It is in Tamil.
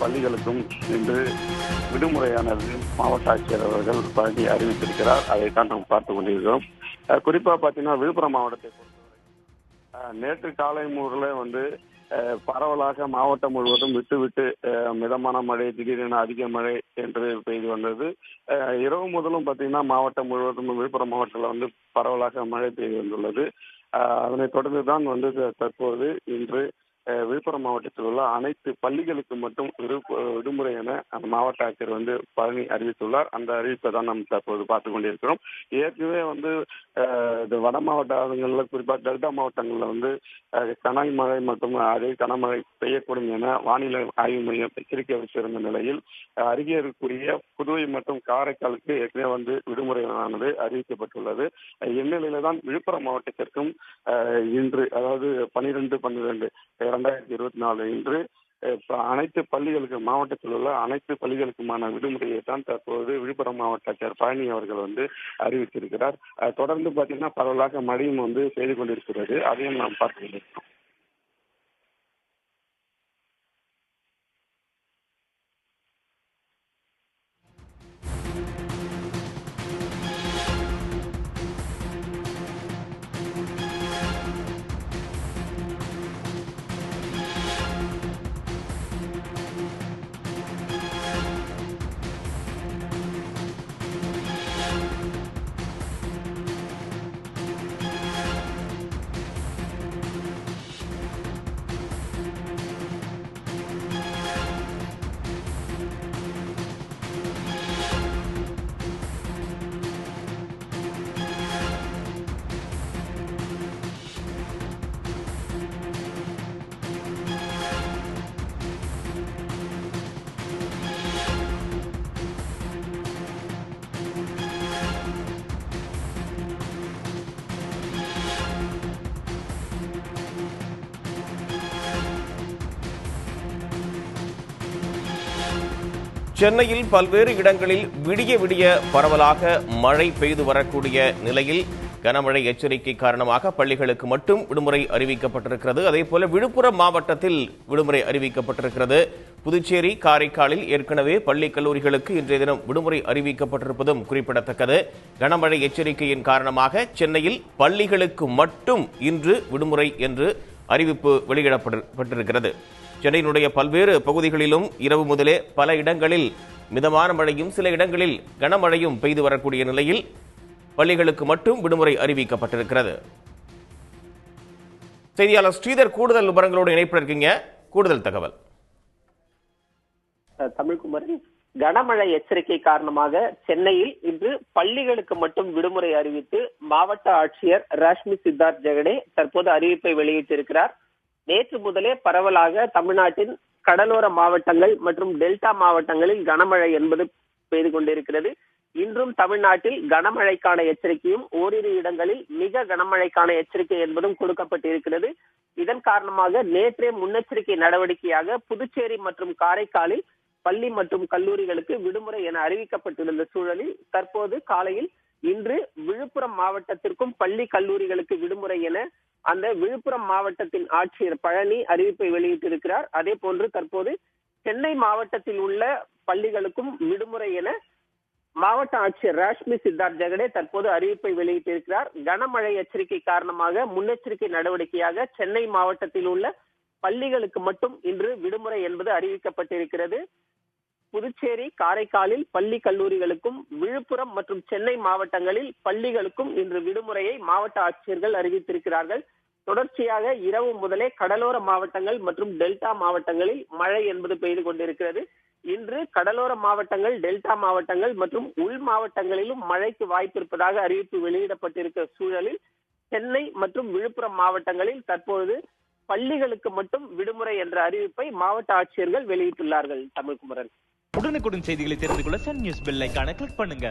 பள்ளிகளுக்கும் இன்று விடுமுறையானது மாவட்ட ஆட்சியர் அவர்கள் பழனி அறிவித்திருக்கிறார். அதைத்தான் நாம் பார்த்துக் கொண்டிருக்கிறோம். குறிப்பா பார்த்தீங்கன்னா விழுப்புரம் மாவட்டத்தை பொறுத்தவரை நேற்று காலை மூரில் பரவலாக மாவட்டம் முழுவதும் விட்டு விட்டு மிதமான மழை, திடீரென அதிக மழை என்று பெய்து வந்தது. இரவு முதலும் பார்த்தீங்கன்னா மாவட்டம் முழுவதும் விழுப்புரம் மாவட்டத்தில் பரவலாக மழை பெய்து வந்துள்ளது. அதனைத் தொடர்ந்துதான் தற்போது இன்று விழுப்புரம் மாவட்டத்தில் உள்ள அனைத்து பள்ளிகளுக்கு மட்டும் விடுமுறை என மாவட்ட ஆட்சியர் பழனி அறிவித்துள்ளார். அந்த அறிவிப்பை தான் நாம் தற்போது பார்த்துக் கொண்டிருக்கிறோம். ஏற்கனவே வட மாவட்டங்களில் குறிப்பாக டெல்டா மாவட்டங்களில் கனமழை மழை மற்றும் அதே கனமழை பெய்யக்கூடும் என வானிலை ஆய்வு மையம் எச்சரிக்கை விடுத்திருந்த நிலையில் அருகே இருக்கக்கூடிய புதுவை மற்றும் காரைக்காலுக்கு ஏற்கனவே விடுமுறையானது அறிவிக்கப்பட்டுள்ளது. இந்நிலையில தான் விழுப்புரம் மாவட்டத்திற்கும் இன்று, அதாவது 12/12/2024 இன்று அனைத்து பள்ளிகளுக்கு, மாவட்டத்தில் உள்ள அனைத்து பள்ளிகளுக்குமான விடுமுறையை தான் தற்போது விழுப்புரம் மாவட்ட ஆட்சியர் பழனி அவர்கள் அறிவித்திருக்கிறார். தொடர்ந்து பார்த்தீங்கன்னா பரவலாக மழையும் பெய்து கொண்டிருக்கிறது. அதையும் நாம் பார்த்து கொண்டிருக்கிறோம். சென்னையில் பல்வேறு இடங்களில் விடிய விடிய பரவலாக மழை பெய்து வரக்கூடிய நிலையில் கனமழை எச்சரிக்கை காரணமாக பள்ளிகளுக்கு மட்டும் விடுமுறை அறிவிக்கப்பட்டிருக்கிறது. அதேபோல விழுப்புரம் மாவட்டத்தில் விடுமுறை அறிவிக்கப்பட்டிருக்கிறது. புதுச்சேரி, காரைக்காலில் ஏற்கனவே பள்ளி கல்லூரிகளுக்கு இன்றைய தினம் விடுமுறை அறிவிக்கப்பட்டிருப்பதும் குறிப்பிடத்தக்கது. கனமழை எச்சரிக்கையின் காரணமாக சென்னையில் பள்ளிகளுக்கு மட்டும் இன்று விடுமுறை என்று அறிவிப்பு வெளியிடப்பட்டிருக்கிறது. சென்னையினுடைய பல்வேறு பகுதிகளிலும் இரவு முதலே பல இடங்களில் மிதமான மழையும் சில இடங்களில் கனமழையும் பெய்து வரக்கூடிய நிலையில் பள்ளிகளுக்கு மட்டும் விடுமுறை அறிவிக்கப்பட்டிருக்கிறது. செய்தியாளர் ஸ்ரீதர் கூடுதல் விவரங்களோடு இணைப்பில் இருக்கீங்க. கூடுதல் தகவல். தமிழ்குமரன், கனமழை எச்சரிக்கை காரணமாக சென்னையில் இன்று பள்ளிகளுக்கு மட்டும் விடுமுறை அறிவித்து மாவட்ட ஆட்சியர் ராஷ்மி சித்தார்த் ஜெகடே தற்போது அறிவிப்பை வெளியிட்டிருக்கிறார். நேற்று முதலே பரவலாக தமிழ்நாட்டின் கடலோர மாவட்டங்கள் மற்றும் டெல்டா மாவட்டங்களில் கனமழை என்பது பெய்து கொண்டிருக்கிறது. இன்றும் தமிழ்நாட்டில் கனமழைக்கான எச்சரிக்கையும் ஓரிரு இடங்களில் மிக கனமழைக்கான எச்சரிக்கை என்பதும் கொடுக்கப்பட்டிருக்கிறது. இதன் காரணமாக நேற்றே முன்னெச்சரிக்கை நடவடிக்கையாக புதுச்சேரி மற்றும் காரைக்காலில் பள்ளி மற்றும் கல்லூரிகளுக்கு விடுமுறை என அறிவிக்கப்பட்டிருந்த சூழலில் தற்போது காலையில் இன்று விழுப்புரம் மாவட்டத்திற்கும் பள்ளி கல்லூரிகளுக்கு விடுமுறை என அந்த விழுப்புரம் மாவட்டத்தின் ஆட்சியர் பழனி அறிவிப்பை வெளியிட்டிருக்கிறார். அதே போன்று தற்போது சென்னை மாவட்டத்தில் உள்ள பள்ளிகளுக்கும் விடுமுறை என மாவட்ட ஆட்சியர் ராஷ்மி சித்தார்த் ஜெகடே தற்போது அறிவிப்பை வெளியிட்டிருக்கிறார். கனமழை எச்சரிக்கை காரணமாக முன்னெச்சரிக்கை நடவடிக்கையாக சென்னை மாவட்டத்தில் உள்ள பள்ளிகளுக்கு மட்டும் இன்று விடுமுறை என்பது அறிவிக்கப்பட்டிருக்கிறது. புதுச்சேரி, காரைக்காலில் பள்ளி கல்லூரிகளுக்கும் விழுப்புரம் மற்றும் சென்னை மாவட்டங்களில் பள்ளிகளுக்கும் இன்று விடுமுறையை மாவட்ட ஆட்சியர்கள் அறிவித்திருக்கிறார்கள். தொடர்ச்சியாக இரவு முதலே கடலோர மாவட்டங்கள் மற்றும் டெல்டா மாவட்டங்களில் மழை என்பது பெய்து கொண்டிருக்கிறது. இன்று கடலோர மாவட்டங்கள், டெல்டா மாவட்டங்கள் மற்றும் உள் மாவட்டங்களிலும் மழைக்கு வாய்ப்பு இருப்பதாக அறிவிப்பு வெளியிடப்பட்டிருக்கிற சூழலில் சென்னை மற்றும் விழுப்புரம் மாவட்டங்களில் தற்போது பள்ளிகளுக்கு மட்டும் விடுமுறை என்ற அறிவிப்பை மாவட்ட ஆட்சியர்கள் வெளியிட்டுள்ளார்கள். தமிழ்குமரன், உடனுக்குடன் செய்திகளை தெரிந்து கொள்ள சன் நியூஸ் பெல் ஐகானை கிளிக் பண்ணுங்க.